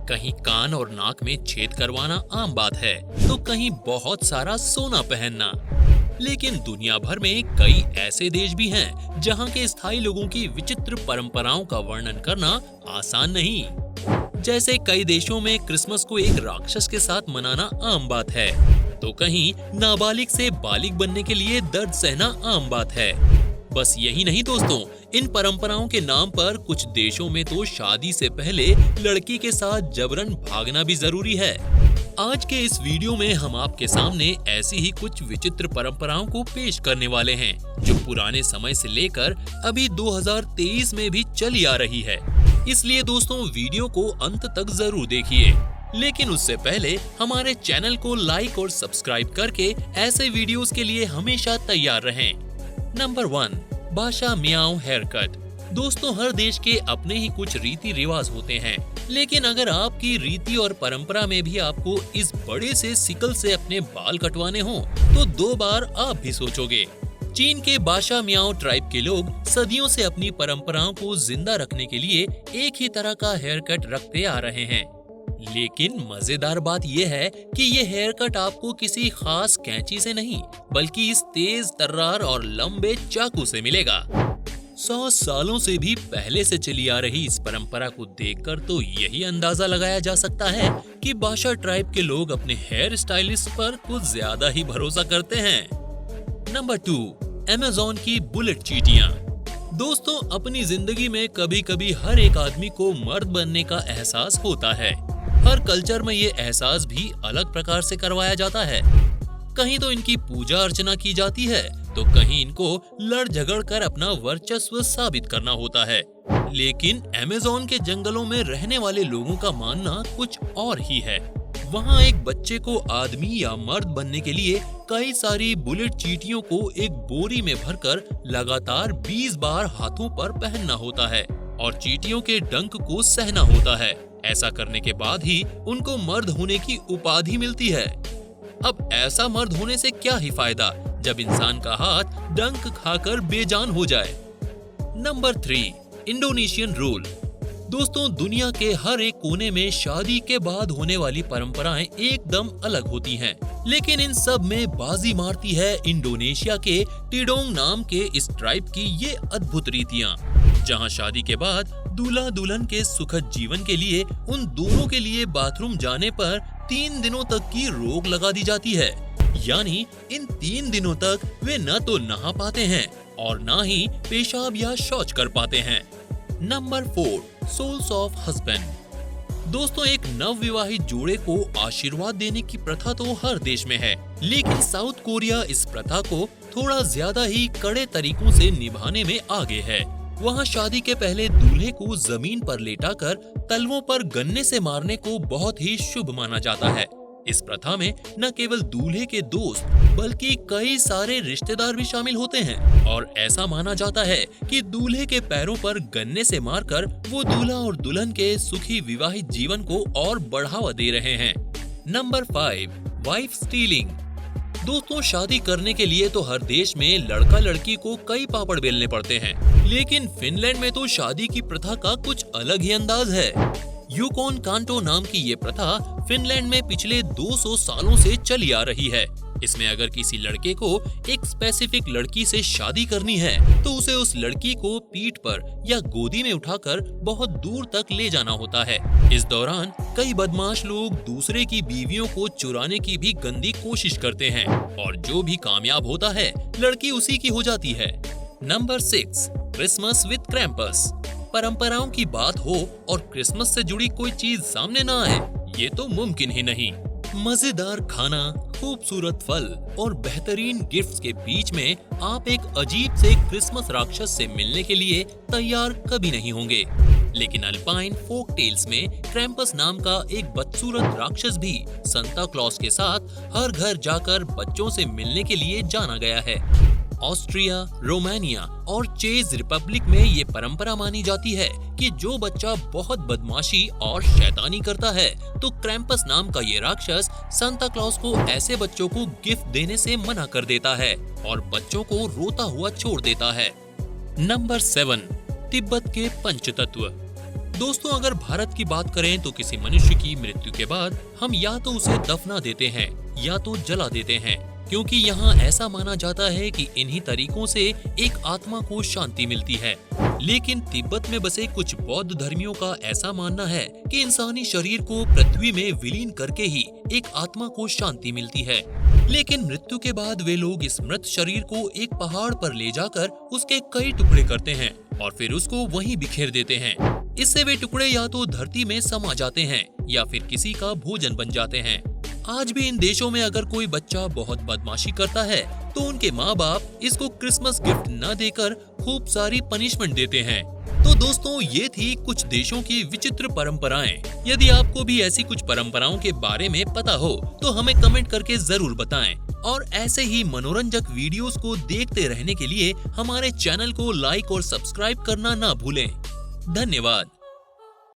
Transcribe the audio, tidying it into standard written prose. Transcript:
कहीं कान और नाक में छेद करवाना आम बात है, तो कहीं बहुत सारा सोना पहनना। लेकिन दुनिया भर में कई ऐसे देश भी हैं जहां के स्थायी लोगों की विचित्र परंपराओं का वर्णन करना आसान नहीं। जैसे कई देशों में क्रिसमस को एक राक्षस के साथ मनाना आम बात है, तो कहीं नाबालिग से बालिग बनने के लिए दर्द सहना आम बात है। बस यही नहीं दोस्तों, इन परंपराओं के नाम पर कुछ देशों में तो शादी से पहले लड़की के साथ जबरन भागना भी जरूरी है। आज के इस वीडियो में हम आपके सामने ऐसी ही कुछ विचित्र परंपराओं को पेश करने वाले हैं, जो पुराने समय से लेकर अभी 2023 में भी चली आ रही है। इसलिए दोस्तों वीडियो को अंत तक जरूर देखिए। लेकिन उससे पहले हमारे चैनल को लाइक और सब्सक्राइब करके ऐसे वीडियोस के लिए हमेशा तैयार रहें। नंबर 1, भाषा मियाओ हेयर कट। दोस्तों हर देश के अपने ही कुछ रीति रिवाज होते हैं, लेकिन अगर आपकी रीति और परंपरा में भी आपको इस बड़े से सिकल से अपने बाल कटवाने हो, तो 2 बार आप भी सोचोगे। चीन के भाषा मियाओ ट्राइब के लोग सदियों से अपनी परंपराओं को जिंदा रखने के लिए एक ही तरह का हेयर कट रखते आ रहे हैं। लेकिन मजेदार बात यह है कि ये हेयर कट आपको किसी खास कैंची से नहीं, बल्कि इस तेज तर्रार और लंबे चाकू से मिलेगा। 100 सालों से भी पहले से चली आ रही इस परंपरा को देखकर तो यही अंदाजा लगाया जा सकता है कि भाषा ट्राइब के लोग अपने हेयर स्टाइलिस्ट पर कुछ ज्यादा ही भरोसा करते हैं। नंबर 2, अमेज़न की बुलेट चींटियां। दोस्तों अपनी जिंदगी में कभी कभी हर एक आदमी को मर्द बनने का एहसास होता है। हर कल्चर में ये एहसास भी अलग प्रकार से करवाया जाता है। कहीं तो इनकी पूजा अर्चना की जाती है, तो कहीं इनको लड़ झगड़ कर अपना वर्चस्व साबित करना होता है। लेकिन अमेज़न के जंगलों में रहने वाले लोगों का मानना कुछ और ही है। वहाँ एक बच्चे को आदमी या मर्द बनने के लिए कई सारी बुलेट चींटियों को एक बोरी में भरकर लगातार 20 बार हाथों पर पहनना होता है और चींटियों के डंक को सहना होता है। ऐसा करने के बाद ही उनको मर्द होने की उपाधि मिलती है। अब ऐसा मर्द होने से क्या ही फायदा जब इंसान का हाथ डंक खाकर बेजान हो जाए। Number 3, Indonesian rule. दोस्तों दुनिया के हर एक कोने में शादी के बाद होने वाली परंपराएं एकदम अलग होती हैं, लेकिन इन सब में बाजी मारती है इंडोनेशिया के टिडोंग नाम के इस ट्राइब की ये अद्भुत रीतियां, जहां शादी के बाद दूल्हा दुल्हन के सुखद जीवन के लिए उन दोनों के लिए बाथरूम जाने पर 3 दिनों तक की रोक लगा दी जाती है। यानी इन 3 दिनों तक वे न तो नहा पाते हैं और न ही पेशाब या शौच कर पाते हैं। Number 4, souls of husband. दोस्तों एक नवविवाहित जोड़े को आशीर्वाद देने की प्रथा तो हर देश में है, लेकिन साउथ कोरिया इस प्रथा को थोड़ा ज्यादा ही कड़े तरीकों से निभाने में आगे है। वहाँ शादी के पहले दूल्हे को जमीन पर लेटाकर तलवों पर गन्ने से मारने को बहुत ही शुभ माना जाता है। इस प्रथा में न केवल दूल्हे के दोस्त बल्कि कई सारे रिश्तेदार भी शामिल होते हैं और ऐसा माना जाता है कि दूल्हे के पैरों पर गन्ने से मारकर वो दूल्हा और दुल्हन के सुखी विवाहित जीवन को और बढ़ावा दे रहे हैं। Number 5, wife stealing. दोस्तों शादी करने के लिए तो हर देश में लड़का लड़की को कई पापड़ बेलने पड़ते हैं, लेकिन फिनलैंड में तो शादी की प्रथा का कुछ अलग ही अंदाज है। यूकोन कांटो नाम की ये प्रथा फिनलैंड में पिछले 200 सालों से चली आ रही है। इसमें अगर किसी लड़के को एक स्पेसिफिक लड़की से शादी करनी है, तो उसे उस लड़की को पीठ पर या गोदी में उठाकर बहुत दूर तक ले जाना होता है। इस दौरान कई बदमाश लोग दूसरे की बीवियों को चुराने की भी गंदी कोशिश करते हैं और जो भी कामयाब होता है लड़की उसी की हो जाती है। Number 6, Christmas with Krampus. परंपराओं की बात हो और क्रिसमस से जुड़ी कोई चीज सामने ना आए, ये तो मुमकिन ही नहीं। मजेदार खाना, खूबसूरत फल और बेहतरीन गिफ्ट्स के बीच में आप एक अजीब से क्रिसमस राक्षस से मिलने के लिए तैयार कभी नहीं होंगे। लेकिन अल्पाइन फोक टेल्स में क्रैम्पस नाम का एक बदसूरत राक्षस भी सांता क्लॉस के साथ हर घर जाकर बच्चों से मिलने के लिए जाना गया है। ऑस्ट्रिया, रोमानिया और चेक रिपब्लिक में ये परंपरा मानी जाती है कि जो बच्चा बहुत बदमाशी और शैतानी करता है, तो क्रैम्पस नाम का ये राक्षस सांता क्लॉस को ऐसे बच्चों को गिफ्ट देने से मना कर देता है और बच्चों को रोता हुआ छोड़ देता है। नंबर 7, तिब्बत के पंचतत्व। दोस्तों, अगर भारत की बात करें तो किसी मनुष्य की मृत्यु के बाद हम या तो उसे दफना देते हैं या तो जला देते हैं, क्योंकि यहाँ ऐसा माना जाता है कि इन्हीं तरीकों से एक आत्मा को शांति मिलती है। लेकिन तिब्बत में बसे कुछ बौद्ध धर्मियों का ऐसा मानना है कि इंसानी शरीर को पृथ्वी में विलीन करके ही एक आत्मा को शांति मिलती है। लेकिन मृत्यु के बाद वे लोग इस मृत शरीर को एक पहाड़ पर ले जाकर उसके कई टुकड़े करते हैं और फिर उसको वहीं बिखेर देते हैं। इससे वे टुकड़े या तो धरती में समा जाते हैं या फिर किसी का भोजन बन जाते हैं। आज भी इन देशों में अगर कोई बच्चा बहुत बदमाशी करता है तो उनके माँ बाप इसको क्रिसमस गिफ्ट न देकर खूब सारी पनिशमेंट देते हैं। तो दोस्तों, ये थी कुछ देशों की विचित्र परंपराएं। यदि आपको भी ऐसी कुछ परंपराओं के बारे में पता हो तो हमें कमेंट करके जरूर बताएं। और ऐसे ही मनोरंजक वीडियोस को देखते रहने के लिए हमारे चैनल को लाइक और सब्सक्राइब करना ना भूलें। धन्यवाद।